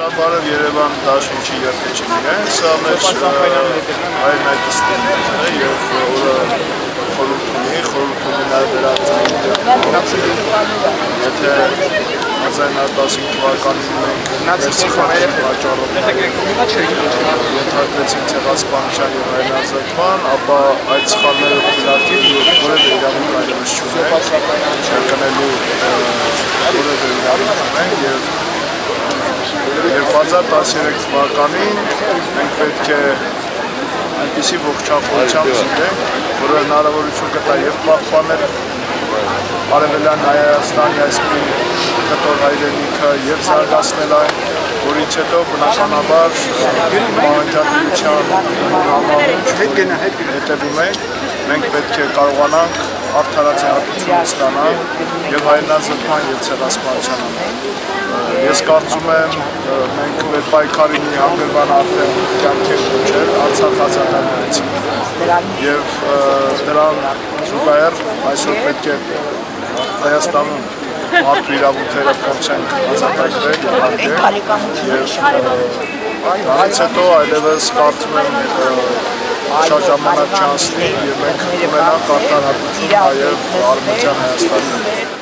Սա բարև Երևան դաշինքի երթիչին իրեն, սա մեր հայրենակիցներն է և որը խորհուրդ ունի նաև վերածային եթե 1915 թվականին մենք սխալներ վաճառով ենթարկվեցին ցեղասպանության և հայրենազրկման, ապա այդ սխալները փիլատին որևէ իրավունք այլևս չունենք, չկնելու որևէ իրավունք ունենք և 2013 թվականին մենք պետք է այնպիսի ողջախոհությամբ զիջենք, որը հնարավորություն կտա և պահպանել Արևելյան Հայաստանի այսպիսի կտոր հայրենիքը և զարգացնել այն, որից հետո բնականաբար պահանջատվության հետևում ենք, մենք պետք է կարողանանք արդարացիություն ստանալ և հայրենազրկման և ցեղասպանության անենք։ Ես կարծում եմ մենք մեր պայքարի մի հանգրվան արդեն կյանք ենք կոչել Արցախ ազատագրեցին և դրան զուգահեռ այսօր պետք է Հայաստանում մարդու իրավունքները փորձենք ազատագրել և հարգել և դրանից հետո այլևս կարծում եմ շատ ժամանակ չանցնի և մենք ունենանք արդարացություն նաև Արևմտյան Հայաստանում։